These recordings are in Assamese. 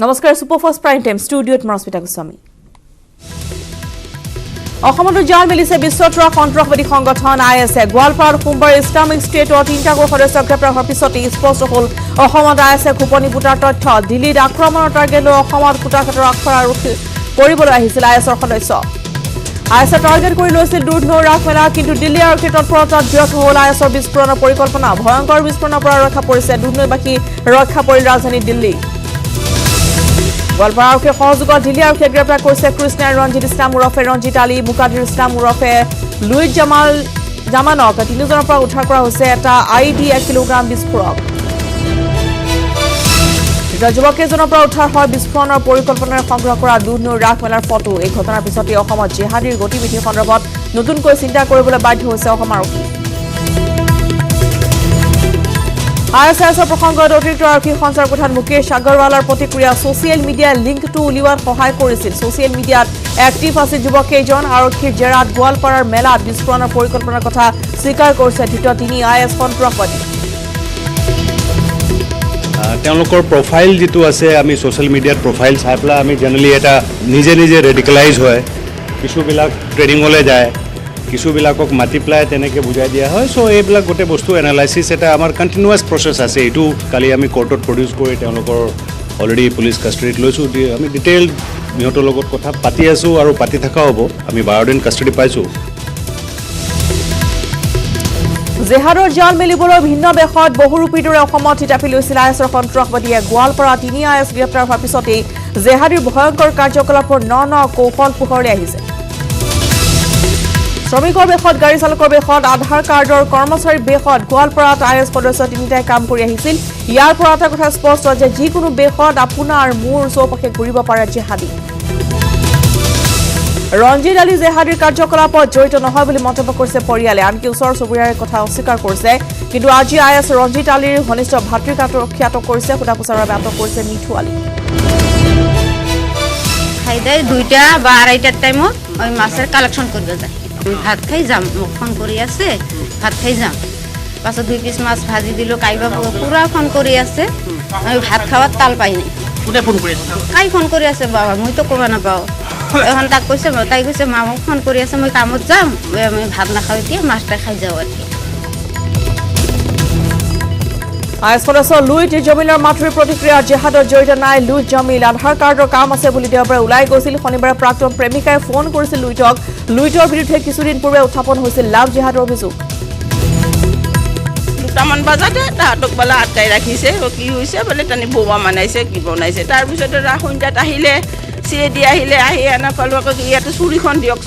নমস্কাৰ সুপাৰফাষ্ট প্ৰাইম টাইম ষ্টুডিঅ'ত মৰস্মিতা গোস্বামী অসমত জাল মিলিছে বিশ্বতৰ সন্ত্ৰাসবাদী সংগঠন ISIS গোৱালপাৰাৰ সোমবাৰ ইছলামিক ষ্টেটৰ 3টা সদস্য গ্ৰেপ্তাৰ হোৱাৰ পিছতে স্পষ্ট হ'ল অসমত ISIS গোপনী বুটাৰ তথ্য দিল্লীত আক্ৰমণৰ টাৰ্গেট লৈ অসমত কুটাঘাটৰ আখৰা কৰিবলৈ আহিছিল ISISৰ সদস্য ISIS টাৰ্গেট কৰি লৈছিল দুৰ্ধৰ ৰাফেলা কিন্তু দিল্লী আৰক্ষীৰ তৎপৰতাত ব্যৰ্থ হ'ল ISISৰ বিস্ফোৰণৰ পৰিকল্পনা ভয়ংকৰ বিস্ফোৰণৰ পৰা ৰক্ষা পৰিছে দুৰ্নৈবাসী ৰক্ষা পৰিল ৰাজধানী দিল্লী গোৱালপাৰা আৰক্ষীৰ সহযোগত দিল্লী আৰক্ষীয়ে গ্ৰেপ্তাৰ কৰিছে কৃষ্ণাৰ ৰঞ্জিত ইছলাম উৰফে ৰঞ্জিত আলী মুকাদিৰ ইছলাম উৰফে লুইজ জামানক তিনিজনৰ পৰা উদ্ধাৰ কৰা হৈছে এটা ID 1 কিলোগ্ৰাম বিস্ফোৰক যুৱকেইজনৰ পৰা উদ্ধাৰ হয় বিস্ফোৰণৰ পৰিকল্পনাৰে সংগ্ৰহ কৰা দুৰ্নৈৰ ৰাস মেলাৰ ফটো এই ঘটনাৰ পিছতে অসমত জিহাদীৰ গতিবিধি সন্দৰ্ভত নতুনকৈ চিন্তা কৰিবলৈ বাধ্য হৈছে অসম আৰক্ষী ISISৰ প্ৰসংগত অতিৰিক্ত আৰক্ষী সঞ্চালক প্ৰধান মুকেশ আগৰৱালৰ প্ৰতিক্ৰিয়া ছ'চিয়েল মিডিয়া লিংকটো উলিওৱাত সহায় কৰিছিল ছ'চিয়েল মিডিয়াত এক্টিভ আছিল যুৱকেইজন আৰক্ষীৰ জেৰাত গোৱালপাৰাৰ মেলাত বিস্ফোৰণৰ পৰিকল্পনাৰ কথা স্বীকাৰ কৰিছে ধৃত তিনি IS সন্ত্ৰাসবাদী তেওঁলোকৰ প্ৰফাইল যেটো আছে আমি সোশ্যাল মিডিয়াত প্ৰফাইল চাই পেলাই আমি জেনাৰেলি এটা নিজে নিজে ৰেডিকেলাইজ হয় কিছুবিলাক ট্ৰেনিংলৈ যায় কিছুবিলাকক মাতি পেলাই তেনেকৈ বুজাই দিয়া হয় সো এইবিলাক গোটেই বস্তু এনালাইচিছ এটা আমাৰ কণ্টিনিউৱাছ প্ৰচেছ আছে এইটো কালি আমি কোৰ্টত প্ৰডিউচ কৰি তেওঁলোকৰ অলৰেডি পুলিচ কাষ্টডিত লৈছোঁ আমি ডিটেইল সিহঁতৰ লগত কথা পাতি আছোঁ আৰু পাতি থকা হ'ব আমি 12 দিন কাষ্টডি পাইছোঁ জেহাদৰ জাল মেলিবলৈ ভিন্ন দেশত বহুৰূপীৰ দৰে অসমত থিতাপি লৈছিল ISISৰ সন্ত্ৰাসবাদীয়ে গোৱালপাৰা তিনি IS গ্ৰেপ্তাৰ হোৱাৰ পিছতেই জেহাদীৰ ভয়ংকৰ কাৰ্যকলাপৰ ন কৌশল পোহৰলৈ আহিছে শ্ৰমিকৰ বেশত গাড়ী চালকৰ বেশত আধাৰ কাৰ্ডৰ কৰ্মচাৰীৰ বেশত গোৱালপাৰাত IS সদস্য তিনিটাই কাম কৰি আহিছিল ইয়াৰ পৰা এটা কথা স্পষ্ট যে যিকোনো বেশত আপোনাৰ মূৰ চৌপাশে ঘূৰিব পাৰে জেহাদী ৰঞ্জিত আলী জেহাদীৰ কাৰ্যকলাপত জড়িত নহয় বুলি মন্তব্য কৰিছে পৰিয়ালে আনকি ওচৰ চুবুৰীয়াৰ কথা অস্বীকাৰ কৰিছে কিন্তু আজি IS ৰঞ্জিত আলীৰ ঘনিষ্ঠ ভাতৃক আটক কৰিছে সোধাপোছাৰ বাবে আটক কৰিছে মিঠু আলী খাইদাই 2টা বা 2:30টাৰ টাইমত ওই মাছেৰ কালেকশন কৰবে যায় ভাত খাই যাম ফোন কৰি আছে ভাত খাই যাম পাছত 2 পিস মাছ ভাজি দিলো কাইবা পুরা ফোন কৰি আছে আমি ভাত খাওয়াৰ তাল পাই নাই কোনে ফোন কৰি আছে কাই ফোন কৰি আছে বাবা মই তো কবা না পাও এখন তাক কৈছে তাই কৈছে মা মোক ফোন কৰি আছে মই কামত যাম আমি ভাত না খাই দিয়ে মাছটা খাই যাও আর কি IS সদস্য লুইজ জামিলৰ মাথুৰ প্ৰতিক্ৰিয়া জেহাদৰ জড়িত নাই লুইজ জামিল আধাৰ কাৰ্ডৰ কাম আছে বুলি দেওবাৰে ওলাই গৈছিল শনিবাৰে প্ৰাক্তন প্ৰেমিকাই ফোন কৰিছিল লুইটৰ বিৰুদ্ধে কিছুদিন পূৰ্বে উত্থাপন হৈছিল লাভ জেহাদৰ অভিযোগ দুটামান বাজাতে তাহাঁতক বলা আটকাই ৰাখিছে কি হৈছে বোলে তানি বোমা মানাইছে কি বনাইছে তাৰপিছতে সন্ধ্যাত আহিলে চিএডি আহিলে আহি আনা পালো আকৌ ইয়াতে চুৰিখন দিয়ক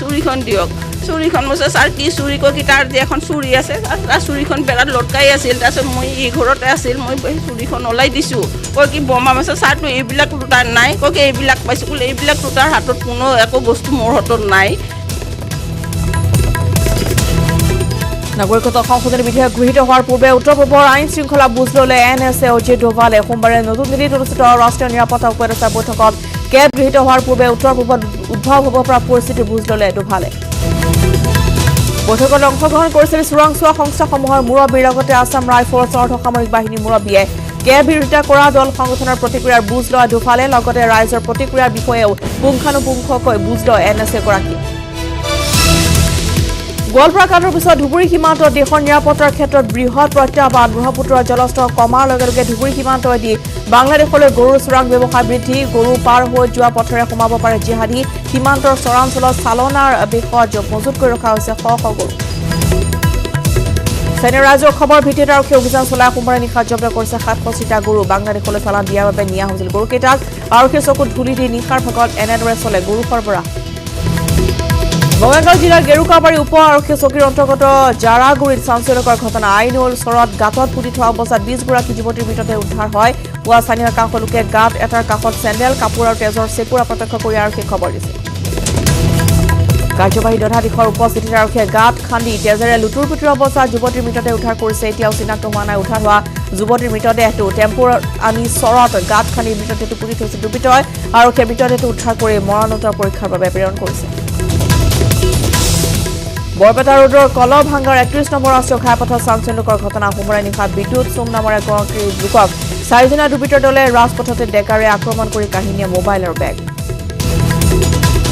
চুৰিখন মোছে ছাৰ কি চুৰি কি তাৰ যে এখন চুৰি আছে তাৰ চুৰিখন বেৰাত লটকাই আছিল তাৰপিছত মই এই ঘৰতে আছিল মই চুৰিখন ওলাই দিছোঁ কি বোমা মাছে ছাৰটো এইবিলাক তাৰ নাই কি এইবিলাক পাইছোঁ বোলে এইবিলাক তাৰ হাতত কোনো একো বস্তু মোৰ হাতত নাই নাগৰিকত্ব সংশোধনী বিধেয়ক গৃহীত হোৱাৰ পূৰ্বে উত্তৰ পূবৰ আইন শৃংখলা বুজ ল'লে NSA অজিত ডোভালে সোমবাৰে নতুন দিল্লীত অনুষ্ঠিত ৰাষ্ট্ৰীয় নিৰাপত্তা উপদেষ্টাৰ বৈঠকত কেব গৃহীত হোৱাৰ পূৰ্বে উত্তৰ পূবত উদ্ভৱ হ'ব পৰা পৰিস্থিতি বুজ ল'লে ডোভালে বৈঠকত অংশগ্ৰহণ কৰিছিল চোৰাংচোৱা সংস্থাসমূহৰ মুৰব্বীৰ লগতে আছাম ৰাইফলছৰ অৰ্ধসামৰিক বাহিনীৰ মুৰব্বীয়ে কেব বিৰোধিতা কৰা দল সংগঠনৰ প্ৰতিক্ৰিয়াৰ বুজ লয় ডোভালে লগতে ৰাইজৰ প্ৰতিক্ৰিয়াৰ বিষয়েও পুংখানুপুংখকৈ বুজ লয় NSA গৰাকী গোৱালপাৰা কাণ্ডৰ পিছত ধুবুৰী সীমান্তত দেশৰ নিৰাপত্তাৰ ক্ষেত্ৰত বৃহৎ প্ৰত্যাহ্বান ব্ৰহ্মপুত্ৰৰ জলস্তৰ কমাৰ লগে লগে ধুবুৰী সীমান্তদি বাংলাদেশলৈ গৰুৰ চোৰাং ব্যৱসায় বৃদ্ধি গৰু পাৰ হৈ যোৱা পথেৰে সোমাব পাৰে জিহাদী সীমান্তৰ চৰাঞ্চলত চালনাৰ বেশত মজুত কৰি ৰখা হৈছে শ গৰু স্থানীয় ৰাইজৰ খবৰ ভিত্তিত আৰক্ষী অভিযান চলাই সোমবাৰে নিশা জব্দ কৰিছে 700টা গৰু বাংলাদেশলৈ চালান দিয়াৰ বাবে নিয়া হৈছিল গৰুকেইটাক আৰক্ষীৰ চকুত ধূলি দি নিশাৰ ভাগত এনেদৰে চলে গৰু সৰবৰাহ বঙাইগাঁও জিলাৰ গেৰুকাবাৰী উপ আৰক্ষী চকীৰ অন্তৰ্গত জাৰাগুৰিত চাঞ্চল্যকৰ ঘটনা আইনৰ চৰত গাঁতত পুতি থোৱা অৱস্থাত 20গৰাকী যুৱতীৰ মৃতদেহ উদ্ধাৰ হয় পুৱা স্থানীয় কাষৰ লোকে গাঁত এটাৰ কাষত চেণ্ডেল কাপোৰ আৰু তেজৰ চেকুৰা প্ৰত্যক্ষ কৰি আৰক্ষীক খবৰ দিছিল কাৰ্যবাহী দণ্ডাধীশৰ উপস্থিতিত আৰক্ষীয়ে গাঁত খান্দি তেজেৰে লুটুৰ পুটুৰ অৱস্থাত যুৱতীৰ মৃতদেহ উদ্ধাৰ কৰিছে এতিয়াও চিনাক্ত হোৱা নাই উদ্ধাৰ হোৱা যুৱতীৰ মৃতদেহটো টেম্পুৰ আনি চৰত গাঁত খান্দি মৃতদেহটো পুতি থৈছে দুৰ্বৃত্তই আৰক্ষীয়ে মৃতদেহটো উদ্ধাৰ কৰি মৰণোত্তৰ পৰীক্ষাৰ বাবে প্ৰেৰণ কৰিছে বৰপেটা ৰোডৰ কলভাঙ্গাৰ 31 নম্বৰ ৰাষ্ট্ৰীয় ঘাইপথত চাঞ্চল্যকৰ ঘটনা সোমবাৰে নিশা বিদ্যুৎ চোম নামৰ এগৰাকী যুৱকক চাৰিজনীয়া দুৰ্বৃত্তৰ দলে ৰাজপথতে ডেকাৰে আক্ৰমণ কৰি কাহিনীয়ে মোবাইল আৰু বেগ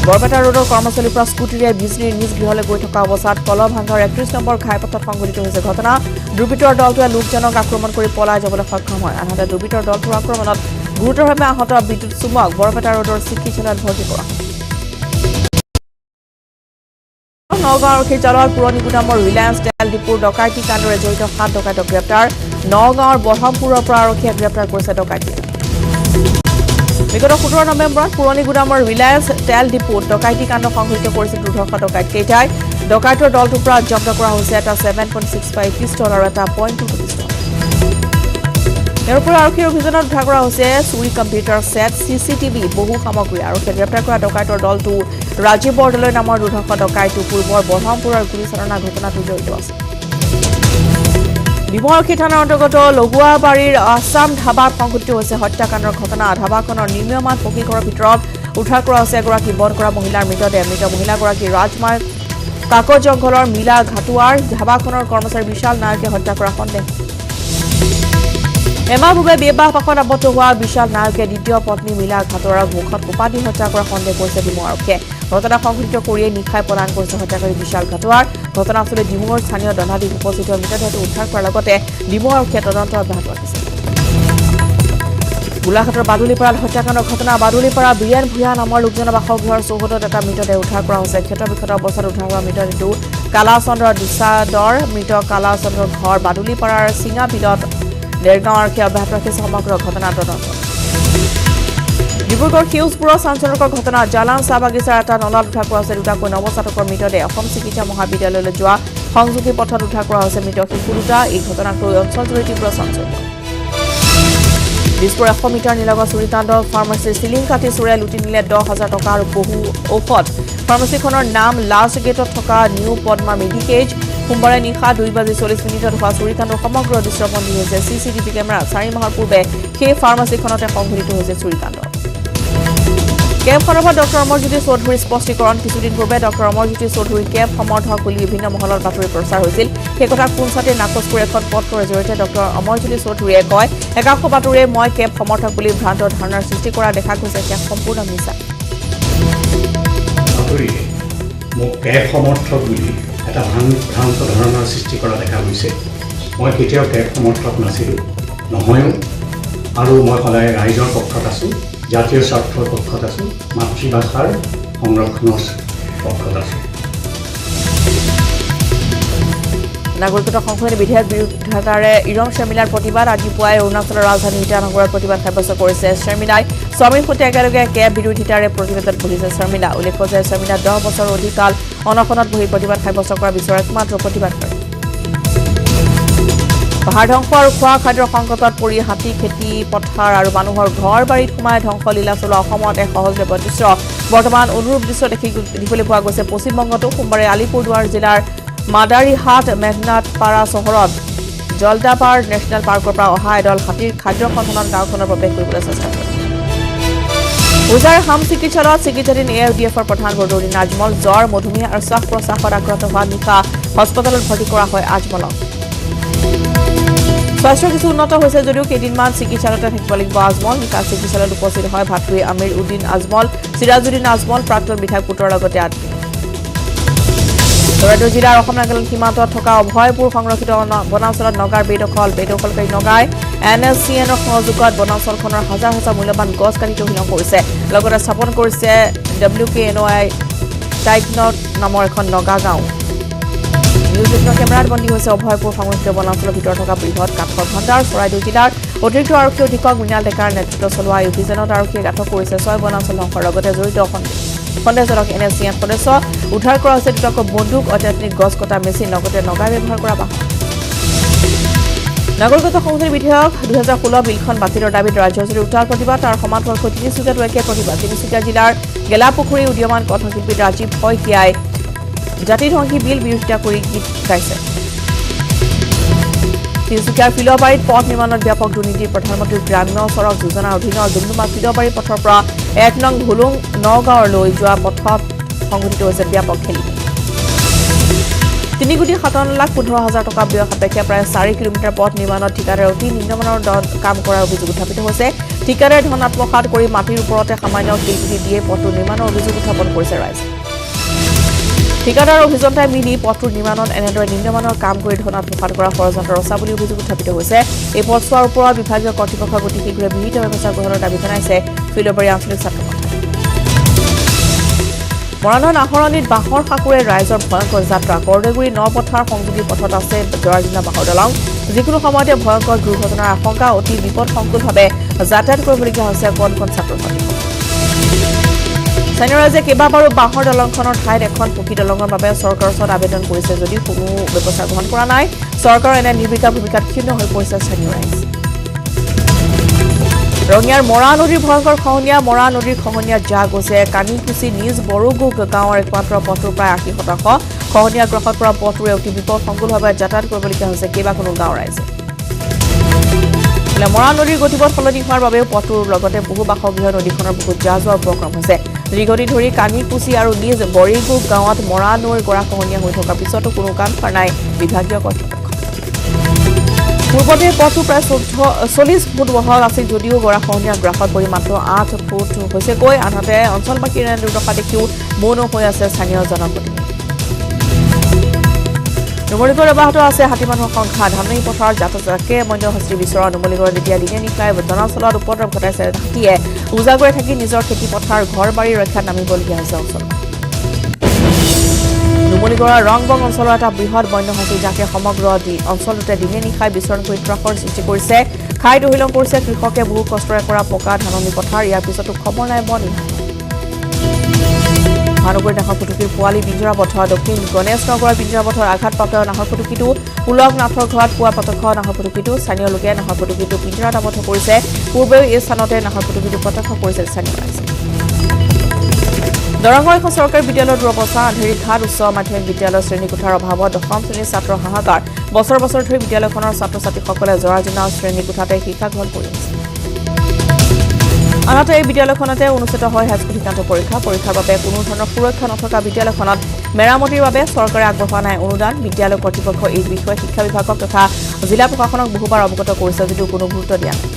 বৰপেটা ৰোডৰ কৰ্মচাৰীৰ পৰা স্কুটিৰে বিজলীৰ নিজ গৃহলৈ গৈ থকা অৱস্থাত কলভাঙ্গাৰ 31 নম্বৰ ঘাইপথত সংঘটিত হৈছে ঘটনা দুৰ্বৃত্তৰ দলটোৱে লোকজনক আক্ৰমণ কৰি পলাই যাবলৈ সক্ষম হয় আনহাতে দুৰ্বৃত্তৰ দলটোৰ আক্ৰমণত গুৰুতৰভাৱে আহত বিদ্যুৎ চুমক বৰপেটা ৰোডৰ চিকিৎসালয়ত ভৰ্তি কৰা নগাঁও আৰক্ষীৰ জালৰ পুৰণি গুদামৰ ৰিলায়েন্স তেল ডিপুৰ ডকাইতি কাণ্ডৰে জড়িত 7 ডকাইতক গ্ৰেপ্তাৰ নগাঁৱৰ বঢ়মপুৰৰ পৰা আৰক্ষীয়ে গ্ৰেপ্তাৰ কৰিছে ডকাইতি বিগত 17 নৱেম্বৰত পুৰণি গুদামৰ ৰিলায়েন্স তেল ডিপুত ডকাইতি কাণ্ড সংঘটিত কৰিছিল দুৰ্ধৰ্ষ ডকাইত কেইটাই ডকাইতৰ দলটোৰ পৰা জব্দ কৰা হৈছে এটা 7.65 পিষ্টল আৰু এটা .22 পিষ্টল ইয়াৰ উপৰি আৰক্ষীৰ অভিযানত উদ্ধাৰ কৰা হৈছে চুৰি কম্পিউটাৰ ছেট চিচিটিভি বহু সামগ্ৰী আৰক্ষীয়ে গ্ৰেপ্তাৰ কৰা ডকাইতৰ দলটো ৰাজীৱ বৰদলৈ নামৰ দুৰ্ধৰ্ষ ডকাইটো পূৰ্বৰ বঢ়মপুৰৰ গুলীচালনা ঘটনাটো জড়িত আছে বিমলখী থানাৰ অন্তৰ্গত লগুৱাবাৰীৰ আছাম ধাবাত সংঘটিত হৈছে হত্যাকাণ্ডৰ ঘটনা ধাবাখনৰ নিৰ্মীয়মান পকীঘৰৰ ভিতৰত উদ্ধাৰ কৰা হৈছে এগৰাকী বধ কৰা মহিলাৰ মৃতদেহ মৃত মহিলাগৰাকী ৰাজমাৰ্গ কাকত জংঘলৰ মিলা ঘাটুৱাৰ ধাবাখনৰ কৰ্মচাৰী বিশাল নায়কে হত্যা কৰা সন্দেহ এমাহপূৰ্বে বিবাহ পাশত আবদ্ধ হোৱা বিশাল নায়কে দ্বিতীয় পত্নী মিলা ঘাটুৱাৰক মুখত কোপা দি হত্যা কৰা সন্দেহ কৰিছে ডিমৌ আৰক্ষীয়ে ঘটনা সংঘটিত কৰিয়েই নিশাই পলায়ন কৰিছে হত্যাকাৰী বিশাল ঘাটুৱাৰ ঘটনাস্থলীত ডিমৌৰ স্থানীয় দণ্ডাধীশ উপস্থিত হৈ মৃতদেহটো উদ্ধাৰ কৰাৰ লগতে ডিমৌ আৰক্ষীয়ে তদন্ত অব্যাহত ৰাখিছে গোলাঘাটৰ বাদুলিপাৰাত হত্যাকাণ্ডৰ ঘটনা বাদুলিপাৰা বীৰেন ভূঞা নামৰ লোকজনৰ বাসগৃহৰ চৌহদত এটা মৃতদেহ উদ্ধাৰ কৰা হৈছে ক্ষতবিক্ষত অৱস্থাত উদ্ধাৰ হোৱা মৃতদেহটো কালাচন্দ্ৰ দুচাদৰ মৃত কালাচন্দ্ৰৰ ঘৰ বাদুলিপাৰাৰ চিঙা বিলত দেৰগাঁও আৰক্ষীয়ে অব্যাহত ৰাখিছে সমগ্ৰ ঘটনা তদন্ত ডিব্ৰুগড় সেউজপুৰৰ চাঞ্চলকৰ ঘটনা জালান চাহ বাগিচাৰ এটা নলাত উদ্ধাৰ কৰা হৈছে দুটাকৈ নৱজাতকৰ মৃতদেহ অসম চিকিৎসা মহাবিদ্যালয়লৈ যোৱা সংযোগী পথত উদ্ধাৰ কৰা হৈছে মৃত শিশু দুটা এই ঘটনাক লৈ অঞ্চলজুৰি তীব্ৰ চাঞ্চল্য দিছপুৰ 100 মিটাৰ নিলগত চুৰিকাণ্ড ফাৰ্মাচীৰ চিলিং কাটি চোৰে লুটি নিলে 10,000 টকা আৰু বহু ঔষধ ফাৰ্মাচীখনৰ নাম লাষ্ট গেটত থকা নিউ পদ্মা মেডিকেজ সোমবাৰে নিশা 2:40 হোৱা চুৰিকাণ্ডৰ সমগ্ৰ দৃশ্যবন্দী হৈছে চিচিটিভি কেমেৰাত 4 মাহৰ পূৰ্বে সেই ফাৰ্মাচীখনতে সংঘটিত হৈছে চুৰিকাণ্ড কেম্প সন্দৰ্ভত ডক্টৰ অমৰজ্যোতি চৌধুৰীৰ স্পষ্টীকৰণ কিছুদিন পূৰ্বে ডক্টৰ অমৰজ্যোতি চৌধুৰী কেম্প সমৰ্থক বুলি বিভিন্ন মহলত বাতৰি প্ৰচাৰ হৈছিল সেই কথা কোনচাতে নাকচ কৰি এখন পত্ৰৰ জৰিয়তে ডক্টৰ অমৰজ্যোতি চৌধুৰীয়ে কয় একাংশ বাতৰিয়ে মই কেম্প সমৰ্থক বুলি ভ্ৰান্ত ধাৰণাৰ সৃষ্টি কৰা দেখা গৈছে সেয়া সম্পূৰ্ণ মিছা মোক কেম্প সমৰ্থক বুলি এটা ভ্ৰান্ত ধাৰণাৰ সৃষ্টি কৰা দেখা গৈছে মই কেতিয়াও কেম্প সমৰ্থক নাছিলোঁ নহয়ও আৰু মই সদায় ৰাইজৰ পক্ষত আছোঁ জাতীয় স্বাৰ্থৰ পক্ষত আছোঁ মাতৃভাষাৰ সংৰক্ষণৰ পক্ষত আছোঁ নাগৰিকত্ব সংশোধনী বিধেয়ক বিৰোধিতাৰে ইৰম শৰ্মিলাৰ প্ৰতিবাদ আজি পুৱাই অৰুণাচলৰ ৰাজধানী ইটানগৰত প্ৰতিবাদ সাব্যস্ত কৰিছে শৰ্মিলাই স্বামীৰ সৈতে একেলগে কেব বিৰোধিতাৰে প্ৰতিবাদত বহিছে শৰ্মিলা উল্লেখ্য যে শৰ্মিলা 10 বছৰৰ অধিক কাল অনশনত বহি প্ৰতিবাদ সাব্যস্ত কৰা বিচৰা একমাত্ৰ প্ৰতিবাদকাৰী পাহাৰ ধ্বংস আৰু খোৱা খাদ্যৰ সংকটত পৰি হাতী খেতি পথাৰ আৰু মানুহৰ ঘৰ বাৰীত সোমাই ধ্বংস লীলা চলোৱা অসমত এক সহজলভ্য দৃশ্য বৰ্তমান অনুৰূপ দৃশ্য দেখিবলৈ পোৱা গৈছে পশ্চিমবংগতো সোমবাৰে আলিপুৰদুৱাৰ জিলাৰ মাদাৰীহাট মেঘনাথপাৰা চহৰত জলদাপাৰ নেশ্যনেল পাৰ্কৰ পৰা অহা এডল হাতীৰ খাদ্য সন্ধানত গাঁওখনৰ প্ৰৱেশ কৰিবলৈ চেষ্টা কৰে উজাৰ হাম চিকিৎসালয়ত চিকিৎসাধীন AFDFৰ প্ৰধান বৰদৌৰী নাজমল জ্বৰ মধুমেহ আৰু শ্বাস প্ৰশ্বাসত আক্ৰান্ত হোৱা নিশা হস্পিটেলত ভৰ্তি কৰা হয় আজমলক স্বাস্থ্য কিছু উন্নত হৈছে যদিও কেইদিনমান চিকিৎসালয়তে থাকিব লাগিব আজমল নিশা চিকিৎসালয়ত উপস্থিত হয় ভাতৃ আমিৰ উদ্দিন আজমল চিৰাজুদ্দিন আজমল প্ৰাক্তন বিধায়ক পুত্ৰৰ লগতে চৰাইদেউ জিলাৰ অসম নাগালেণ্ড সীমান্তত থকা অভয়পুৰ সংৰক্ষিত বনাঞ্চলত নগাৰ বেদখলকাৰী নগাই NSCNৰ সহযোগত বনাঞ্চলখনৰ হাজাৰ হাজাৰ মূল্যৱান গছ কাটি তহিলং কৰিছে লগতে স্থাপন কৰিছে WKNOI টাইকনট নামৰ এখন নগা গাঁও নিউজ18 কেমেৰাত বন্দী হৈছে অভয়পুৰ সংৰক্ষিত বনাঞ্চলৰ ভিতৰত থকা বৃহৎ কাঠৰ ভণ্ডাৰ চৰাইদেউ জিলাৰ অতিৰিক্ত আৰক্ষী অধীক্ষক মৃণাল ডেকাৰ নেতৃত্ব চলোৱা এই অভিযানত আৰক্ষীয়ে আটক কৰিছে 6 বনাঞ্চল ধ্বংসৰ লগতে জড়িত সন্দেহজনক NSCN সদস্য উদ্ধাৰ কৰা হৈছে দুটাকৈ বন্দুক অত্যাধুনিক গছ কটা মেচিন লগতে নগাই ব্যৱহাৰ কৰা বাহন নাগৰিকত্ব সংশোধনী বিধেয়ক 2016 বিলখন বাতিলৰ দাবীত ৰাজ্যজুৰি উত্তাল প্ৰতিবাদ তাৰ সমান্তৰালকৈ তিনিচুকীয়াতো একে প্ৰতিবাদ তিনিচুকীয়া জিলাৰ গেলাপুখুৰী উদীয়মান কণ্ঠশিল্পী ৰাজীৱ শইকীয়াই জাতিধ্বংসী বিল বিৰোধিতা কৰি গীত গাইছে তিনিচুকীয়াৰ ফিলবাৰীত পথ নিৰ্মাণত ব্যাপক দুৰ্নীতি প্ৰধানমন্ত্ৰী গ্ৰাম্য সড়ক যোজনাৰ অধীনৰ ডুমডুমা ফিলবাৰী পথৰ পৰা 1 নং ভুলুং নগাঁৱলৈ যোৱা পথত সংঘটিত হৈছে ব্যাপক খেলি 3,57,15,000 টকা ব্যয় সাপেক্ষে প্ৰায় 4 কিলোমিটাৰ পথ নিৰ্মাণত ঠিকাদাৰে অতি নিম্নমানৰ কাম কৰাৰ অভিযোগ উত্থাপিত হৈছে ঠিকাদাৰে ধন আত্মসাৎ কৰি মাটিৰ ওপৰতে সামান্য কিলকুটি দিয়ে পথটো নিৰ্মাণৰ অভিযোগ উত্থাপন কৰিছে ৰাইজে ঠিকাদাৰ অভিযন্তাই মিলি পথটোৰ নিৰ্মাণত এনেদৰে নিম্নমানৰ কাম কৰি ধন আত্মসাৎ কৰা ষড়যন্ত্ৰ ৰচা বুলি অভিযোগ উত্থাপিত হৈছে এই পথছোৱাৰ ওপৰত বিভাগীয় কৰ্তৃপক্ষক অতি শীঘ্ৰে বিহিত ব্যৱস্থা গ্ৰহণৰ দাবী জনাইছে ফিলবাৰী আঞ্চলিক ছাত্ৰ মৰাণৰ নাহৰণিত বাঁহৰ সাঁকোৰে ৰাইজৰ ভয়ংকৰ যাত্ৰা কৰদেগুৰি নপথাৰ সংযোগী পথত আছে জৰাজীৰ্ণ বাঁহৰ দলং যিকোনো সময়তে ভয়ংকৰ দুৰ্ঘটনাৰ আশংকা অতি বিপদসংকুলভাৱে যাতায়াত কৰিবলগীয়া হৈছে কণ ছাত্ৰ ছাত্ৰী স্থানীয় ৰাইজে কেইবাবাৰো বাঁহৰ দলংখনৰ ঠাইত এখন পকী দলঙৰ বাবে চৰকাৰৰ ওচৰত আবেদন কৰিছে যদিও কোনো ব্যৱস্থা গ্ৰহণ কৰা নাই চৰকাৰৰ এনে নিৰ্বিকাৰ ভূমিকাত ক্ষুণ্ণ হৈ পৰিছে স্থানীয় ৰাইজ ৰঙিয়াৰ মৰা নদীৰ ভয়ংকৰ খহনীয়া জাগ হৈছে কানিকুচি নিজ বড়োগোগ গাঁৱৰ একমাত্ৰ পথটোৰ প্ৰায় 80% খহনীয়া গ্ৰহত পৰা পথটোৰে অতি বিপদসংকুলভাৱে যাতায়াত কৰিবলগীয়া হৈছে কেইবাখনো গাঁৱৰ ৰাইজে মৰা নদীৰ গতিপথ সলনি হোৱাৰ বাবেও পথটোৰ লগতে বহু বাসগৃহ নদীখনৰ বহুত যা যোৱাৰ উপক্ৰম হৈছে দীৰ্ঘদিন ধৰি কানিকুচি আৰু নিজ বড়োগোগ গাঁৱত মৰা নৈৰ গৰাখহনীয়া হৈ থকাৰ পিছতো কোনো কাম কৰা নাই বিভাগীয় কৰ্তৃপক্ষ পূৰ্বতে পথটো প্ৰায় 40 ফুট বহল আছিল যদিও গৰাখহনীয়া গ্ৰাফত পৰি মাত্ৰ 8 ফুট হৈছেগৈ আনহাতে অঞ্চলবাসীৰ এনে দুৰ্দশা দেখিও মৌন হৈ আছে স্থানীয় জনপ্ৰতিনিধি নুমলীগড় অব্যাহত আছে হাতী মানুহৰ সংখ্যা ধামনি পথাৰ জাকে মন্যহস্তি বিচৰা নুমলীগড়ত এতিয়া দিনে নিশাই জনাচলত উপদ্ৰৱ ঘটাইছে হাতীয়ে উজাগৰে থাকি নিজৰ খেতি পথাৰ ঘৰ বাৰী ৰক্ষাত নামিবলগীয়া হৈছে অঞ্চল নুমলীগড়ৰ ৰংবং অঞ্চলৰ এটা বৃহৎ বন্যহাতী যাকে সমগ্ৰ অঞ্চলটোতে দিনে নিশাই বিচৰণ কৰি ত্ৰাসৰ সৃষ্টি কৰিছে খাই দহিলং কৰিছে কৃষকে বহু কষ্টৰে কৰা পকা ধাননি পথাৰ ইয়াৰ পিছতো খবৰ নাই বন মহানগৰীৰ নাহৰফুটুকীৰ পোৱালী পিঞ্জৰাবদ্ধ দক্ষিণ গণেশ নগৰৰ পিঞ্জৰাবদ্ধৰ আঘাতপ্ৰাপ্ত নাহৰফুটুকীটো পুলক নাথৰ ঘৰত পোৱা প্ৰত্যক্ষ নাহৰফুটুকীটো স্থানীয় লোকে নাহৰফুটুকীটো পিঞ্জৰাত আবদ্ধ কৰিছে পূৰ্বেও এই স্থানতে নাহৰফুটুকীটো প্ৰত্যক্ষ কৰিছিল স্থানীয় ৰাইজে দৰঙৰ এখন চৰকাৰী বিদ্যালয়ৰ দুৰৱস্থা আন্ধেৰীঘাট উচ্চ মাধ্যমিক বিদ্যালয়ৰ শ্ৰেণীকোঠাৰ অভাৱত দশম শ্ৰেণীৰ ছাত্ৰৰ হাহাকাৰ বছৰ বছৰ ধৰি বিদ্যালয়খনৰ ছাত্ৰ ছাত্ৰীসকলে জৰাজীৰ্ণ শ্ৰেণীকোঠাতে শিক্ষা গ্ৰহণ কৰি আছে আনহাতে এই বিদ্যালয়খনতে অনুষ্ঠিত হয় হাইস্কুল শিক্ষান্ত পৰীক্ষাৰ বাবে কোনো ধৰণৰ সুৰক্ষা নথকা বিদ্যালয়খনত মেৰামতিৰ বাবে চৰকাৰে আগবঢ়োৱা নাই অনুদান বিদ্যালয় কৰ্তৃপক্ষ এই বিষয়ে শিক্ষা বিভাগক তথা জিলা প্ৰশাসনক বহুবাৰ অৱগত কৰিছে যদিও কোনো গুৰুত্ব দিয়া নাই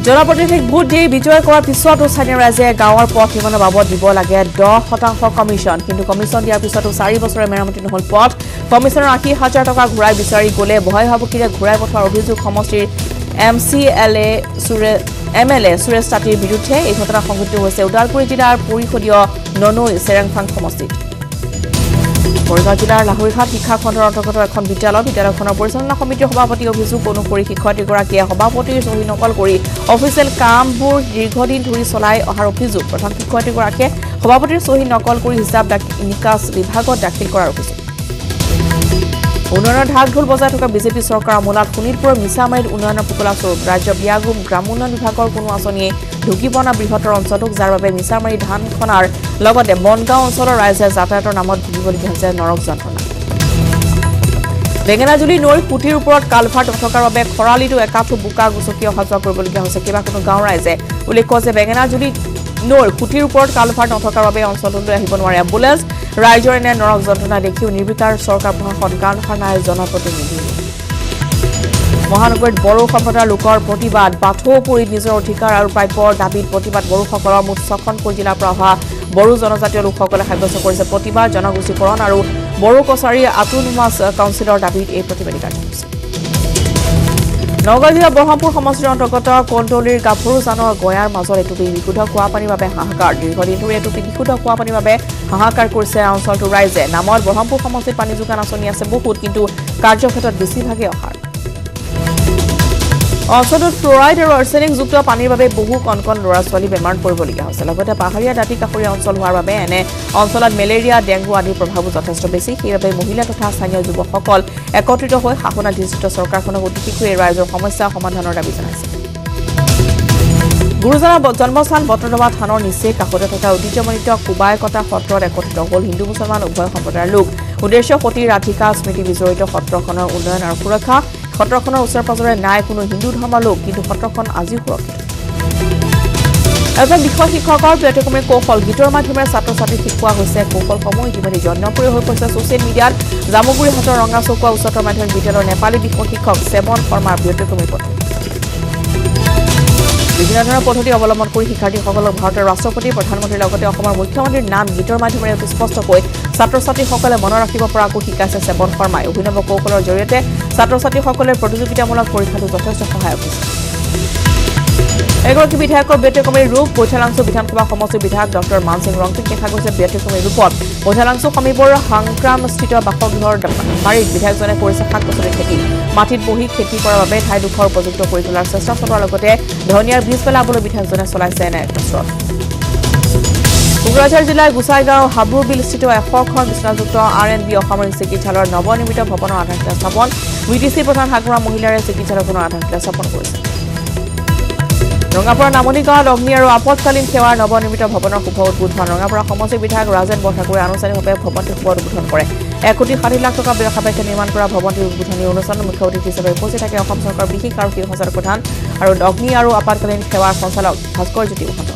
জনপ্ৰতিনিধিক ভোট দি বিজয় কৰাৰ পিছতো স্থানীয় ৰাইজে গাঁৱৰ পথ নিৰ্মাণৰ বাবদ দিব লাগে 10% কমিশ্যন কিন্তু কমিশ্যন দিয়াৰ পিছতো 4 বছৰে মেৰামতি নহল পথ কমিশ্যনৰ 80,000 টকা ঘূৰাই বিচাৰি গ'লে ভয় ভাবুকিৰে ঘূৰাই পঠোৱাৰ অভিযোগ সমষ্টিৰ MLA সুৰেশ তাঁতীৰ বিৰুদ্ধে এই ঘটনা সংঘটিত হৈছে ওদালগুৰি জিলাৰ পৰিষদীয় ননৈ চেৰেংফাং সমষ্টিত মৰিগাঁও জিলাৰ লাহৰীঘাট শিক্ষা খণ্ডৰ অন্তৰ্গত এখন বিদ্যালয়খনৰ পৰিচালনা সমিতিৰ সভাপতি অভিযোগ অনুসৰি শিক্ষয়িত্ৰীগৰাকীয়ে সভাপতিৰ চহী নকল কৰি অফিচিয়েল কামবোৰ দীৰ্ঘদিন ধৰি চলাই অহাৰ অভিযোগ প্ৰধান শিক্ষয়িত্ৰীগৰাকীয়ে সভাপতিৰ চহী নকল কৰি হিচাপ নিকাচ বিভাগত দাখিল কৰাৰ অভিযোগ উন্নয়নৰ ঢাক ঢোল বজাই থকা বিজেপি চৰকাৰৰ আমোলাত শোণিতপুৰৰ মিছামাৰীত উন্নয়নৰ ফুকলা স্বৰূপ ৰাজ্য বিয়াগুম গ্ৰাম উন্নয়ন বিভাগৰ কোনো আঁচনিয়ে ঢুকি পৰা বৃহত্তৰ অঞ্চলটোক যাৰ বাবে মিছামাৰী ধান খনাৰ লগতে বনগাঁও অঞ্চলৰ ৰাইজে যাতায়াতৰ নামত ভুগিবলগীয়া হৈছে নৰক যন্ত্ৰণা বেঙেনাজুলি নৈৰ পুথিৰ ওপৰত কালভাৰ্ট নথকাৰ বাবে খৰালিটো একাঠু বোকা গুচকি অহা যোৱা কৰিবলগীয়া হৈছে কেইবাখনো গাঁৱৰ ৰাইজে উল্লেখ্য যে বেঙেনাজুলি নৈৰ পুথিৰ ওপৰত কালভাৰ্ট নথকাৰ বাবে অঞ্চলটোলৈ আহিব নোৱাৰে এম্বুলেন্স ৰাইজৰ এনে নৰক যন্ত্ৰণা দেখিও নিৰ্বিকাৰ চৰকাৰ প্ৰশাসন কাণ সাৰ নাই জনপ্ৰতিনিধি মহানগৰীত বড়ো সম্প্ৰদায়ৰ লোকৰ প্ৰতিবাদ বাথৌপুৰীত নিজৰ অধিকাৰ আৰু প্ৰাপ্যৰ দাবীত প্ৰতিবাদ বড়োসকলৰ মুঠ 6খন জিলাৰ পৰা অহা বড়ো জনজাতীয় লোকসকলে সাব্যস্ত কৰিছে প্ৰতিবাদ জনগোষ্ঠীকৰণ আৰু বড়ো কছাৰী অটোনমাছ কাউন্সিলৰ দাবীত এই প্ৰতিবাদী কাৰ্যসূচী নগাঁও জিলাৰ ব্ৰহ্মপুৰ সমষ্টিৰ অন্তৰ্গত কণ্টলিৰ গাভৰুজানৰ গয়াৰ মাজত এটুপি বিশুদ্ধ খোৱা পানীৰ বাবে হাহাকাৰ দীৰ্ঘদিন ধৰি এটুপি বিশুদ্ধ খোৱা পানীৰ বাবে হাহাকাৰ কৰিছে অঞ্চলটোৰ ৰাইজে নামত ব্ৰহ্মপুৰ সমষ্টিত পানী যোগান আঁচনি আছে বহুত কিন্তু কাৰ্যক্ষেত্ৰত বেছিভাগে অহাৰ অঞ্চলটোত ফ্লোৰাইড আৰু আৰ্ছেনিকযুক্ত পানীৰ বাবে বহু কণ কণ ল'ৰা ছোৱালী বেমাৰত পৰিবলগীয়া হৈছে লগতে পাহাৰীয়া দাঁতি কাষৰীয়া অঞ্চল হোৱাৰ বাবে এনে অঞ্চলত মেলেৰিয়া ডেংগু আদিৰ প্ৰভাৱো যথেষ্ট বেছি সেইবাবে মহিলা তথা স্থানীয় যুৱকসকল একত্ৰিত হৈ শাসনাধিষ্ঠিত চৰকাৰখনক অতি শীঘ্ৰে ৰাইজৰ সমস্যা সমাধানৰ দাবী জনাইছে গুৰুজনাৰ জন্মস্থান বটদ্ৰৱা থানৰ নিচেই কাষতে থকা ঐতিহ্যমণ্ডিত কোবাইকটা সত্ৰত একত্ৰিত হ'ল হিন্দু মুছলমান উভয় সম্প্ৰদায়ৰ লোক উদ্দেশ্য সতী ৰাধিকা স্মৃতি বিজড়িত সত্ৰখনৰ উন্নয়ন আৰু সুৰক্ষা সত্ৰখনৰ ওচৰে পাজৰে নাই কোনো হিন্দু ধৰ্মৰ লোক কিন্তু সত্ৰখন আজিও সুৰক্ষিত এজন বিষয় শিক্ষকৰ ব্যতিক্ৰমী কৌশল গীতৰ মাধ্যমেৰে ছাত্ৰ ছাত্ৰীক শিকোৱা হৈছে কৌশলসমূহ ইতিমধ্যে জনপ্ৰিয় হৈ পৰিছে ছচিয়েল মিডিয়াত জামুগুৰিহাটৰ ৰঙা চৌকা উচ্চতৰ মাধ্যমিক বিদ্যালয়ৰ নেপালী বিষয় শিক্ষক সেৱন শৰ্মাৰ ব্যতিক্ৰমী পদ্ধতি বিভিন্ন ধৰণৰ পদ্ধতি অৱলম্বন কৰি শিক্ষাৰ্থীসকলক ভাৰতৰ ৰাষ্ট্ৰপতি প্ৰধানমন্ত্ৰীৰ লগতে অসমৰ মুখ্যমন্ত্ৰীৰ নাম গীতৰ মাধ্যমেৰে অতি স্পষ্টকৈ ছাত্ৰ ছাত্ৰীসকলে মনত ৰাখিব পৰাকৈ শিকাইছে সেৱন শৰ্মাই অভিনৱ কৌশলৰ জৰিয়তে ছাত্ৰ ছাত্ৰীসকলে প্ৰতিযোগিতামূলক পৰীক্ষাটো যথেষ্ট সহায়ক হৈছে এগৰাকী বিধায়কৰ ব্যতিক্ৰমী ৰূপ বৈঠালাংছু বিধানসভা সমষ্টিৰ বিধায়ক ডক্টৰ মানসিং ৰংটিক দেখা গৈছে ব্যতিক্ৰমী ৰূপত বৈঠালাংছু সমীপৰ সংগ্ৰামস্থিত বাসগৃহৰ বাৰীত বিধায়কজনে কৰিছে শাক পাচলিৰ খেতি মাটিত বহি খেতি কৰাৰ বাবে ঠাইডোখৰ উপযুক্ত কৰি তোলাৰ চেষ্টা চলোৱাৰ লগতে ধনিয়াৰ বীজ পেলাবলৈ বিধায়কজনে চলাইছে এনে কচৰৎ কোকৰাঝাৰ জিলাৰ গোসাইগাঁও হাবুবিলস্থিত 100খন বিচনাযুক্ত R&B অসামৰিক চিকিৎসালয়ৰ নৱনিৰ্মিত ভৱনৰ আধাৰশিলা স্থাপন বিটিচি প্ৰধান হাগুৰা মহিলাৰে চিকিৎসালয়খনৰ আধাৰশিলা স্থাপন কৰিছে ৰঙাপাৰা নামনি গাঁৱত অগ্নি আৰু আপতকালীন সেৱাৰ নৱনিৰ্মিত ভৱনৰ শুভ উদ্বোধন ৰঙাপাৰা সমষ্টি বিধায়ক ৰাজেন বৰঠাকুৰে আনুষ্ঠানিকভাৱে ভৱনটোৰ শুভ উদ্বোধন কৰে 1,60,00,000 টকা ব্যয় সাপেক্ষে নিৰ্মাণ কৰা ভৱনটোৰ উদ্বোধনী অনুষ্ঠানত মুখ্য অতিথি হিচাপে উপস্থিত থাকে অসম চৰকাৰৰ বিশেষ আৰক্ষী সঞ্চালক প্ৰধান আৰু অগ্নি আৰু আপতকালীন সেৱাৰ সঞ্চালক ভাস্কৰ জ্যোতি মহন্ত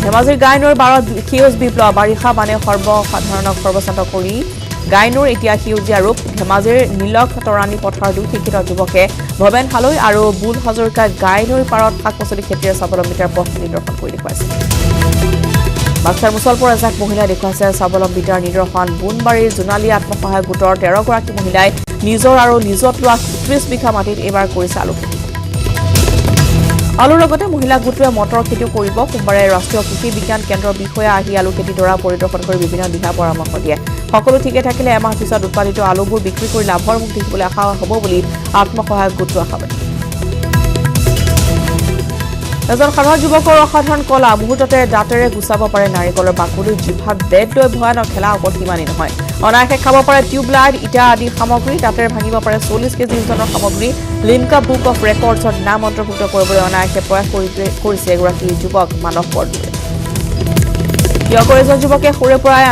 ধেমাজিৰ গাইনৈৰ 12 সেউজ বিপ্লৱ বাৰিষা বানে সৰ্বসাধাৰণক সৰ্বশান্ত কৰি গাইনুৰ এতিয়া সেউজীয়া ৰূপ ধেমাজিৰ নীলক তৰাণী পথাৰ দুই শিক্ষিত যুৱকে ভৱেন হালৈ আৰু বুল হাজৰিকা গাইনুৰ পাৰত শাক পাচলি খেতিৰ স্বাৱলম্বিতাৰ পথ নিদৰ্শন কৰি দেখুৱাইছে বাক্সাৰ মুছলপুৰ এজাক মহিলাই দেখুৱাইছে স্বাৱলম্বিতাৰ নিদৰ্শন বুনবাৰীৰ জোনালী আত্মসহায়ক গোটৰ 13 গৰাকী মহিলাই নিজৰ আৰু নিজত লোৱা 30 বিঘা মাটিত এইবাৰ কৰিছে আলু খেতি আলুৰ লগতে মহিলা গোটটোৱে মটৰ খেতিও কৰিব সোমবাৰে ৰাষ্ট্ৰীয় কৃষি বিজ্ঞান কেন্দ্ৰৰ বিষয়া আহি আলু খেতি দৰা পৰিদৰ্শন কৰি বিভিন্ন দিহা পৰামৰ্শ দিয়ে সকলো ঠিকে থাকিলে এমাহ পিছত উৎপাদিত আলুবোৰ বিক্ৰী কৰি লাভৰ মুখ দেখিবলৈ আশা হ'ব বুলি আত্মসহায়ক গোটটো আশাবাদী এজন সাধাৰণ যুৱকৰ অসাধাৰণ কলা মুহূৰ্ততে দাঁতেৰে গুচাব পাৰে নাৰিকলৰ বাকলি জিভাত বেদ লৈ ভয়ানক খেলা অকল সিমানেই নহয় অনায়াসে খাব পাৰে টিউবলাইট ইটা আদি সামগ্ৰী দাঁতেৰে ভাঙিব পাৰে 40 কেজি ওজনৰ সামগ্ৰী লিমকা বুক অফ ৰেকৰ্ডছত নাম অন্তৰ্ভুক্ত কৰিবলৈ অনায়াসে প্ৰয়াস কৰিছে এগৰাকী যুৱক মানৱ বৰদলৈ কিয় এজন যুৱকে সৰুৰে পৰাই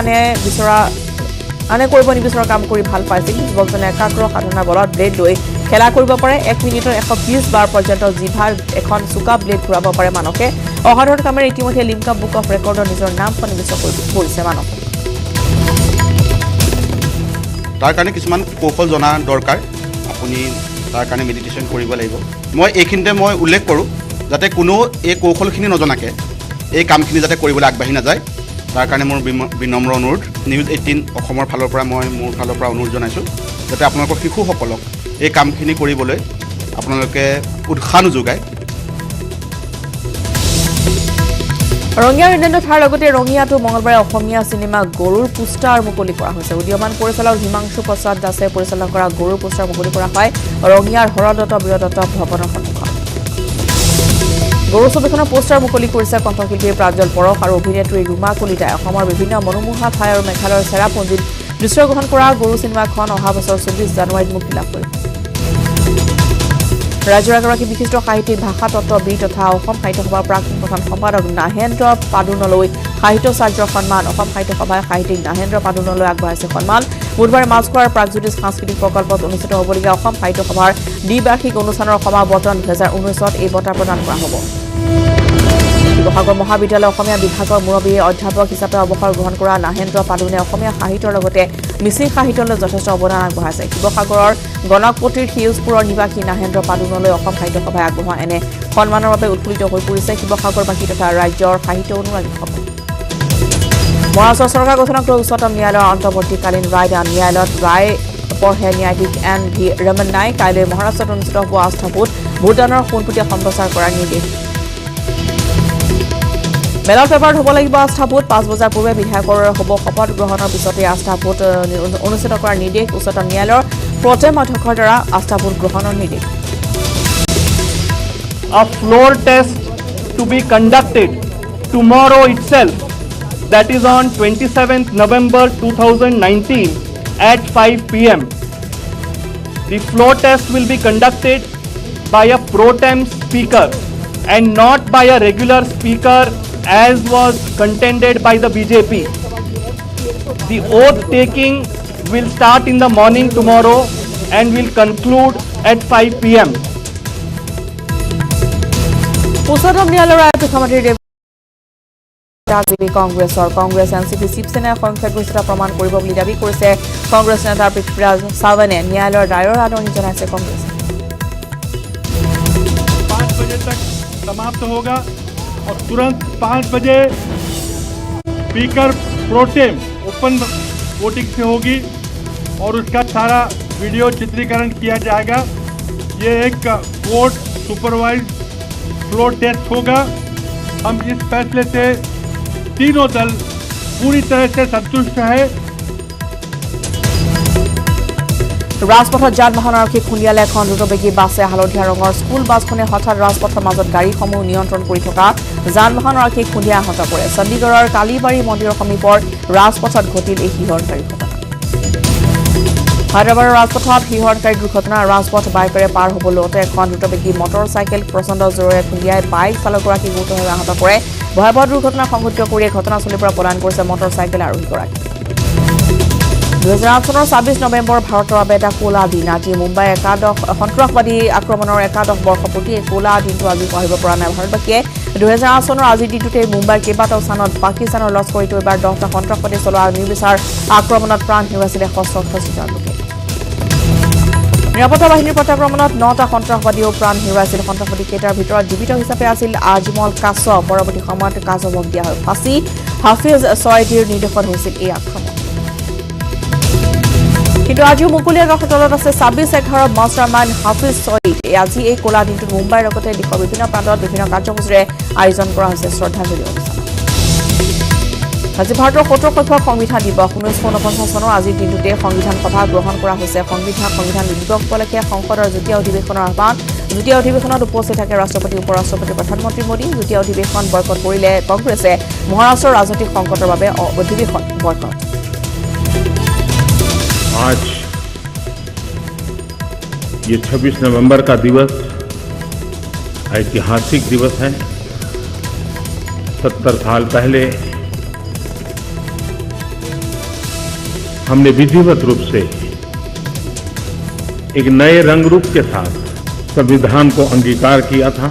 আনে কৰিব নিবিচৰা কাম কৰি ভাল পাইছিল যুৱকজনে একাগ্ৰ সাধনা বলত ব্লেড লৈ খেলা কৰিব পাৰে 1 মিনিটত 120 বাৰ পৰ্যন্ত জিভাৰ এখন চুকা ব্লেড ঘূৰাব পাৰে মানকে অসাধাৰণ কামেৰে ইতিমধ্যে লিমকা বুক অফ ৰেকৰ্ডৰ নিজৰ নাম সন্নিবিষ্ট কৰিছে মানক তাৰ কাৰণে কিছুমান কৌশল জনা দৰকাৰ আপুনি তাৰ কাৰণে মেডিটেশ্যন কৰিব লাগিব মই এইখিনিতে মই উল্লেখ কৰোঁ যাতে কোনো এই কৌশলখিনি নজনাকে এই কামখিনি যাতে কৰিবলৈ আগবাঢ়ি নাযায় তাৰ কাৰণে মোৰ বিনম্ৰ অনুৰোধ নিউজ 18 অসমৰ ফালৰ পৰা মই মোৰ ফালৰ পৰা অনুৰোধ জনাইছোঁ যাতে আপোনালোকৰ শিশুসকলক এই কামখিনি কৰিবলৈ আপোনালোকে উৎসাহ যোগায় ৰঙিয়াৰ ইন্দ্ৰেন্দ্ৰ থাৰ লগতে ৰঙিয়াটো মঙলবাৰে অসমীয়া সিনেমা গৰুৰ পোষ্টাৰ মুকলি কৰা হৈছে উদীয়মান পৰিচালক হিমাংশু প্ৰসাদ দাসে পৰিচালনা কৰা গৰুৰ পোষ্টাৰ মুকলি কৰা হয় ৰঙিয়াৰ হৰদত্ত বীৰদত্ত ভৱনৰ সন্মুখত গৰু ছবিখনৰ পোষ্টাৰ মুকলি কৰিছে কণ্ঠশিল্পী প্ৰাঞ্জল পৰশ আৰু অভিনেত্ৰী ৰুমা কলিতাই অসমৰ বিভিন্ন মনোমোহা ঠাই আৰু মেঘালয়ৰ চেৰাপুঞ্জীত দৃশ্যগ্ৰহণ কৰা গৰু চিনেমাখন অহা বছৰ 24 জানুৱাৰীত মুক্তি লাভ কৰিব ৰাজ্যৰ এগৰাকী বিশিষ্ট সাহিত্যিক ভাষা তত্ত্ববিদ তথা অসম সাহিত্য সভাৰ প্ৰাক্তন প্ৰধান সম্পাদক নাহেন্দ্ৰ পাদুনলৈ সাহিত্যাচাৰ্যৰ সন্মান অসম সাহিত্য সভাই সাহিত্যিক নাহেন্দ্ৰ পাদুনলৈ আগবঢ়াইছে সন্মান বুধবাৰে মাছখোৱাৰ প্ৰাগজ্যোতিষ সাংস্কৃতিক প্ৰকল্পত অনুষ্ঠিত হ'বলগীয়া অসম সাহিত্য সভাৰ দ্বিবাৰ্ষিক অনুষ্ঠানৰ সমাৱৰ্তন 2019ত এই বঁটা প্ৰদান কৰা হ'ব শিৱসাগৰ মহাবিদ্যালয় অসমীয়া বিভাগৰ মুৰব্বী অধ্যাপক হিচাপে অৱসৰ গ্ৰহণ কৰা নাহেন্দ্ৰ পাদুনে অসমীয়া সাহিত্যৰ লগতে মিচিং সাহিত্যলৈ যথেষ্ট অৱদান আগবঢ়াইছে শিৱসাগৰৰ গণকপতিৰ সেউজপুৰৰ নিবাসী নাহেন্দ্ৰ পাদুনলৈ অসম সাহিত্য সভাই আগবঢ়োৱা এনে সন্মানৰ বাবে উৎফুল্লিত হৈ পৰিছে শিৱসাগৰবাসী তথা ৰাজ্যৰ সাহিত্য অনুৰাগীসকল মহাৰাষ্ট্ৰ চৰকাৰ গঠনক লৈ উচ্চতম ন্যায়ালয়ৰ অন্তৰ্বৰ্তীকালীন ৰায়দান ন্যায়ালয়ত ৰায় পঢ়ে ন্যায়াধীশ NV ৰমন্নাই কাইলৈ মহাৰাষ্ট্ৰত অনুষ্ঠিত হ'ব আস্থা ভোট ভোটদানৰ পোনপটীয়া সম্প্ৰচাৰ কৰাৰ নিৰ্দেশ বেলট পেপাৰত হ'ব লাগিব আস্থা ভোট 5 বজাৰ পূৰ্বে বিধায়কৰ হ'ব শপত গ্ৰহণৰ পিছতে আস্থা ভোট অনুষ্ঠিত কৰাৰ নিৰ্দেশ উচ্চতম ন্যায়ালয়ৰ প্ৰটেম অধ্যক্ষৰ দ্বাৰা আস্থা ভোট গ্ৰহণৰ নিৰ্দেশ A floor test to be conducted tomorrow itself, that is on 27th November 2019 at 5 p.m. The floor test will be conducted by a pro tem speaker and not by a regular speaker as was contended by the BJP. The oath taking will start in the morning tomorrow and will conclude at 5 p.m. উচ্চতম ন্যায়ালয়ৰ ৰায় মুখ্যমন্ত্ৰী কংগ্ৰেছ এনচিপি শিৱসেনাই সংখ্যাগৰিষ্ঠতা প্ৰমাণ কৰিব বুলি দাবী কৰিছে কংগ্ৰেছ নেতা পৃথ্বীৰাজ চাৱনে ন্যায়ালয়ৰ ৰায়ৰ আদৰণি জনাইছে কংগ্ৰেছে 5 बजे तक समाप्त होगा और तुरंत 5 बजे स्पीकर प्रोटेम ओपन वोटिंग से होगी और उसका सारा वीडियो चित्रीकरण किया जाएगा। ये एक कोर्ट सुपरवाइज फ्लोर टेस्ट होगा। हम इस फैसले से तीनों दल पूरी तरह से संतुष्ट है। ৰাজপথত যান বাহন আৰক্ষী খুন্দিয়ালে এখন দ্ৰুতবেগী বাছে হালধীয়া ৰঙৰ স্কুল বাছখনে হঠাৎ ৰাজপথৰ মাজত গাড়ীসমূহ নিয়ন্ত্ৰণ কৰি থকা যান বাহন আৰক্ষীক খুন্দিয়াই আহত কৰে। চণ্ডীগড়ৰ কালীবাৰী মন্দিৰৰ সমীপৰ ৰাজপথত ঘটিল এই শিহৰণকাৰী ঘটনা। হায়দৰাবাদৰ ৰাজপথত শিহৰণকাৰী দুৰ্ঘটনা ৰাজপথ বাইকেৰে পাৰ হ'ব লওঁতে এখন দ্ৰুতবেগী মটৰ চাইকেল প্ৰচণ্ড জোৰেৰে খুন্দিয়াই বাইক চালকগৰাকীক গুৰুতৰভাৱে আহত কৰে। ভয়াৱহ দুৰ্ঘটনা সংঘটিত কৰি ঘটনাস্থলীৰ পৰা পলায়ন কৰিছে মটৰ চাইকেল আৰোহীগৰাকী। 2008 চনৰ 26 নৱেম্বৰ ভাৰতৰ বাবে এটা ক'লা দিন। আজি মুম্বাই একাদশ সন্ত্ৰাসবাদী আক্ৰমণৰ একাদশ বৰ্ষপূৰ্তি এই ক'লা দিনটো আজি পাহৰিব পৰা নাই ভাৰতবাসীয়ে। 2008 চনৰ আজিৰ দিনটোতে মুম্বাইৰ কেইবাটাও স্থানত পাকিস্তানৰ লস্কৰী তৈবাৰ 10টা সন্ত্ৰাসবাদী চলোৱা নিৰ্বিচাৰ আক্ৰমণত প্ৰাণ হেৰুৱাইছিলে সশস্ত্ৰ লোকে। নিৰাপত্তা বাহিনীৰ প্ৰত্যাক্ৰমণত 9টা সন্ত্ৰাসবাদীও প্ৰাণ হেৰুৱাইছিল। সন্ত্ৰাসবাদীকেইটাৰ ভিতৰত জীৱিত হিচাপে আছিল আজমল কাছ। পৰৱৰ্তী সময়ত কাছক দিয়া হয় ফাঁচী। হাফিজ ছয়দিৰ নিৰ্দেশত হৈছিল এই আক্ৰমণ। কিন্তু আজিও মুকলি আকাশৰ তলত আছে 26/11 মাষ্টাৰ মাইণ্ড হাফিজ ছয়ীদ। আজি এই ক'লা দিনটোত মুম্বাইৰ লগতে দেশৰ বিভিন্ন প্ৰান্তত বিভিন্ন কাৰ্যসূচীৰে আয়োজন কৰা হৈছে শ্ৰদ্ধাঞ্জলি অনুষ্ঠান। আজি ভাৰতৰ 70 সংখ্যক সংবিধান দিৱস। 1949 চনৰ আজিৰ দিনটোতে সংবিধান সভা গ্ৰহণ কৰা হৈছে। সংবিধান দিৱস উপলক্ষে সংসদৰ যুটীয়া অধিৱেশনৰ আহ্বান। যুটীয়া অধিৱেশনত উপস্থিত থাকে ৰাষ্ট্ৰপতি, উপৰাষ্ট্ৰপতি, প্ৰধানমন্ত্ৰী মোদী। যুটীয়া অধিৱেশন বয়কট কৰিলে কংগ্ৰেছে। মহাৰাষ্ট্ৰৰ ৰাজনৈতিক সংকটৰ বাবে অধিৱেশন বয়কট। आज ये 26 नवंबर का दिवस ऐतिहासिक दिवस है। 70 साल पहले हमने विधिवत रूप से एक नए रंग रूप के साथ संविधान को अंगीकार किया था।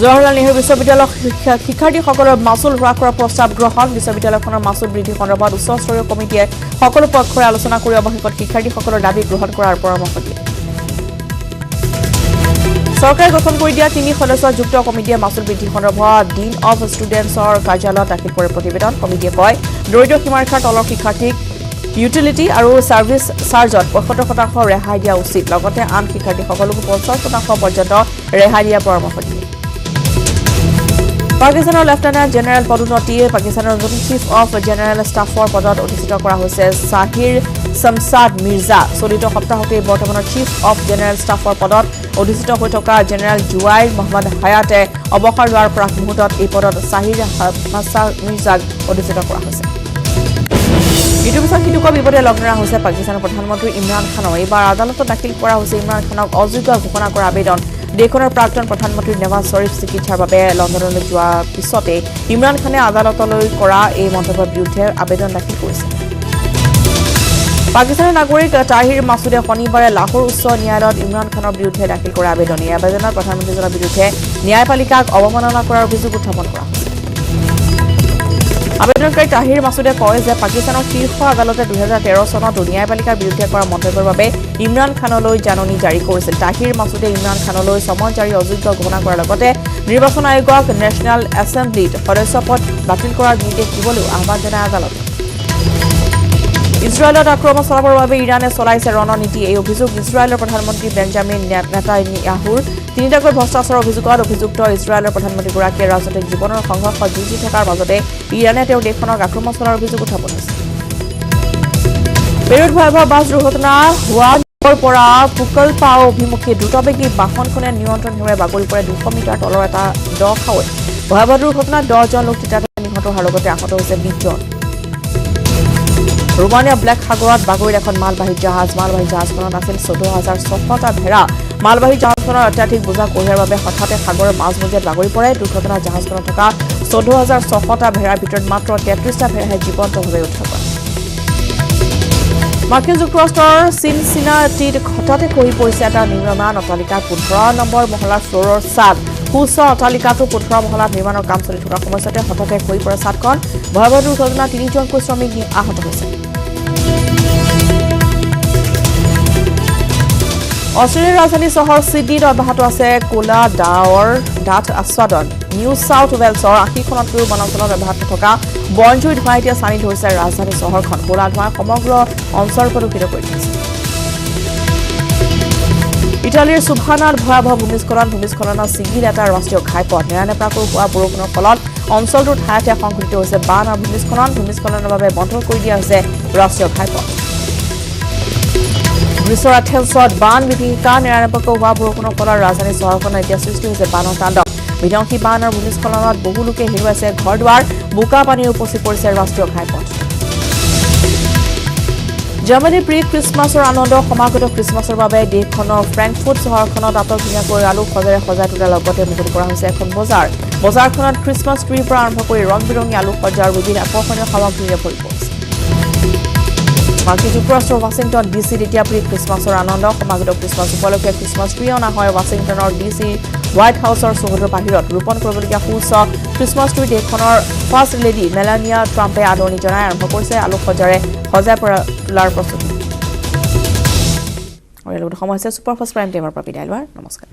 জৱাহৰলাল নেহৰু বিশ্ববিদ্যালয়ৰ শিক্ষাৰ্থীসকলৰ মাচুল হ্ৰাস কৰাৰ প্ৰস্তাৱ গ্ৰহণ। বিশ্ববিদ্যালয়খনৰ মাচুল বৃদ্ধি সন্দৰ্ভত উচ্চস্তৰীয় কমিটিয়ে সকলো পক্ষৰে আলোচনা কৰি অৱশেষত শিক্ষাৰ্থীসকলৰ দাবী গ্ৰহণ কৰাৰ পৰামৰ্শ দিয়ে। চৰকাৰে গঠন কৰি দিয়া 3 সদস্যৰ যুক্ত কমিটিয়ে মাচুল বৃদ্ধি সন্দৰ্ভত ডিন অৱ ষ্টুডেণ্টছৰ কাৰ্যালয়ত দাখিল কৰে প্ৰতিবেদন। কমিটিয়ে কয় দৰিদ্ৰ সীমাৰেখাৰ তলৰ শিক্ষাৰ্থীক ইউটিলিটি আৰু ছাৰ্ভিচ চাৰ্জত 75% ৰেহাই দিয়া উচিত। লগতে আন শিক্ষাৰ্থীসকলকো 50% পৰ্যন্ত ৰেহাই দিয়াৰ পৰামৰ্শ দিয়ে। পাকিস্তানৰ লেফটেনেণ্ট জেনেৰেল পদোন্নতি। পাকিস্তানৰ নতুন চিফ অফ জেনেৰেল ষ্টাফৰ পদত অধিষ্ঠিত কৰা হৈছে ছাহিৰ শমছাদ মিৰ্জা। চলিত সপ্তাহতে বৰ্তমানৰ চিফ অফ জেনেৰেল ষ্টাফৰ পদত অধিষ্ঠিত হৈ থকা জেনেৰেল জুৱাইৰ মহম্মদ হায়াতে অৱসৰ লোৱাৰ প্ৰাক মুহূৰ্তত এই পদত ছাহিৰ শমছাদ মিৰ্জাক অধিষ্ঠিত কৰা হৈছে। ইটোৰ পিছত সিটোকৈ বিপদে লগ ধৰা হৈছে পাকিস্তানৰ প্ৰধানমন্ত্ৰী ইমৰান খানৰ। এইবাৰ আদালতত দাখিল কৰা হৈছে ইমৰান খানক অযোগ্য ঘোষণা কৰা আবেদন। দেশখনৰ প্ৰাক্তন প্ৰধানমন্ত্ৰী নৱাজ শ্বৰীফ চিকিৎসাৰ বাবে লণ্ডনলৈ যোৱাৰ পিছতে ইমৰান খানে আদালতলৈ কৰা এই মন্তব্যৰ বিৰুদ্ধে আবেদন দাখিল কৰিছে। পাকিস্তানৰ নাগৰিক তাহিৰ মাছুদে শনিবাৰে লাহোৰ উচ্চ ন্যায়ালয়ত ইমৰান খানৰ বিৰুদ্ধে দাখিল কৰা আবেদন। এই আবেদনত প্ৰধানমন্ত্ৰীজনৰ বিৰুদ্ধে ন্যায়পালিকাক অৱমাননা কৰাৰ অভিযোগ উত্থাপন কৰা হৈছে। আবেদনকাৰী তাহিৰ মাছুদে কয় যে পাকিস্তানৰ শীৰ্ষ আদালতে 2013 চনত ন্যায়পালিকাৰ বিৰুদ্ধে কৰা মন্তব্যৰ বাবে ইমৰান খানলৈ জাননী জাৰি কৰিছিল। তাহিৰ মাছুদে ইমৰান খানলৈ সমন জাৰি অযোগ্য ঘোষণা কৰাৰ লগতে নিৰ্বাচন আয়োগক নেশ্যনেল এছেম্বলিত সদস্য পদ বাতিল কৰাৰ নিৰ্দেশ দিবলৈও আহ্বান জনায় আদালতে। ইজৰাইলত আক্ৰমণ চলাবৰ বাবে ইৰাণে চলাইছে ৰণনীতি। এই অভিযোগ ইজৰাইলৰ প্ৰধানমন্ত্ৰী বেঞ্জামিন নেতান্যাহুৰ। 3টাকৈ ভ্ৰষ্টাচাৰৰ অভিযোগত অভিযুক্ত ইজৰাইলৰ প্ৰধানমন্ত্ৰীগৰাকীয়ে ৰাজনৈতিক জীৱনৰ সংঘৰ্ষত যুঁজি থকাৰ মাজতে ইৰাণে তেওঁৰ দেশখনক আক্ৰমণ চলোৱাৰ অভিযোগ উত্থাপন হৈছে। পেৰুত ভয়াৱহ বাছ দুৰ্ঘটনা হোৱাৰ পৰা পুকলপাও অভিমুখী দ্ৰুতবেগী বাহনখনে নিয়ন্ত্ৰণ হেৰুৱাই বাগৰি পৰে 200 মিটাৰ তলৰ এটা দ খাৱৈত। ভয়াৱহ দুৰ্ঘটনাত 10জন লোক থিতাতে নিহত হোৱাৰ লগতে আহত হৈছে 20 জন। ৰোমানিয়া ব্লেক সাগৰত বাগৰিল এখন মালবাহী জাহাজ। মালবাহী জাহাজখনত আছিল 14,600টা ভেড়া। মালবাহী জাহাজখনৰ অত্যাধিক বোজা কঢ়িয়াৰ বাবে হঠাতে সাগৰৰ মাজমজিয়াত বাগৰি পৰে। দুৰ্ঘটনাত জাহাজখনত থকা 14,600টা ভেড়াৰ ভিতৰত মাত্ৰ 33টা ভেড়াহে জীৱন্তভাৱে উদ্ধাৰ কৰা। মাৰ্কিন যুক্তৰাষ্ট্ৰৰ চিনচিনাটিত হঠাতে খহি পৰিছে এটা নিৰ্মাণ অট্টালিকাৰ 15 নম্বৰ মহলাৰ ফ্ল'ৰৰ ছাদ সুউচ্চ অট্টালিকাটো 15 মহলাত নিৰ্মাণৰ কাম চলি থকাৰ সময়তে হঠাতে খহি পৰা ছাদখন ভয়াৱহ দুৰ্ঘটনা 3জনকৈ শ্ৰমিক আহত হৈছে অষ্ট্ৰেলিয়াৰ ৰাজধানী চহৰ চিডনীত অব্যাহত আছে কোলা ডাৱৰ ডাঠ আস্বাদন নিউ সাউথ ৱেলছৰ 80খনতকৈও বনাঞ্চলত অব্যাহত থকা বনজুইৰ ধোঁৱাই এতিয়া চানি ধৰিছে ৰাজধানী চহৰখন কোলা ধোঁৱাই সমগ্ৰ অঞ্চল প্ৰদূষিত কৰি তুলিছে ইটালীৰ সুভানাত ভয়াৱহ ভূমিস্খলনত ছিগিল এটা ৰাষ্ট্ৰীয় ঘাইপথ নেৰানেপেৰাকৈ হোৱা বৰষুণৰ ফলত অঞ্চলটোৰ ঠায়ে ঠায়ে সংঘটিত হৈছে বান আৰু ভূমিস্খলনৰ বাবে বন্ধ কৰি দিয়া হৈছে ৰাষ্ট্ৰীয় ঘাইপথ গ্ৰীচৰ এথেন্সত বান বিভীষিকা নেৰানেপেৰাকৈ হোৱা বৰষুণৰ ফলত ৰাজধানী চহৰখনত এতিয়া সৃষ্টি হৈছে বানৰ তাণ্ডৱ বিধ্বংসী বান আৰু ভূমিস্খলনত বহু লোকে হেৰুৱাইছে ঘৰ দুৱাৰ বোকা পানীৰে উপচি পৰিছে ৰাষ্ট্ৰীয় ঘাইপথ জাৰ্মানীৰ প্ৰি ক্ৰিছমাছৰ আনন্দ সমাগত ক্ৰিছমাছৰ বাবে দেশখনৰ ফ্ৰেংকফুৰ্ট চহৰখনত আটকধুনীয়াকৈ আলোক সজাৰে সজাই তোলাৰ লগতে মুকলি কৰা হৈছে এখন বজাৰখনত ক্ৰিছমাছ ট্ৰিৰ পৰা আৰম্ভ কৰি ৰং বিৰঙী আলোক সজ্জা আৰু বিভিন্ন আকৰ্ষণীয় সামগ্ৰীৰে ভৰি পৰিছে মাৰ্কিন যুক্তৰাষ্ট্ৰৰ ৱাশ্বিংটন ডিচিত এতিয়া প্ৰি ক্ৰিছমাছৰ আনন্দ সমাগত ক্ৰিছমাছ উপলক্ষে ক্ৰিছমাছ ট্ৰি অনা হয় ৱাশ্বিংটনৰ ডিচি হোৱাইট হাউচৰ চৌহদৰ বাহিৰত ৰোপণ কৰিবলগীয়া সুউচ্চ ক্ৰিছমাছ ট্ৰি দেশখনৰ ফাৰ্ষ্ট লেডি মেলানিয়া ট্ৰাম্পে আদৰণি জনাই আৰম্ভ কৰিছে আলোক সজ্জাৰে সজাই তোলাৰ প্ৰস্তুতি আৰু এই সময় হৈছে ছুপাৰফাষ্ট প্ৰাইম টাইমৰ পৰা বিদায় লোৱাৰ নমস্কাৰ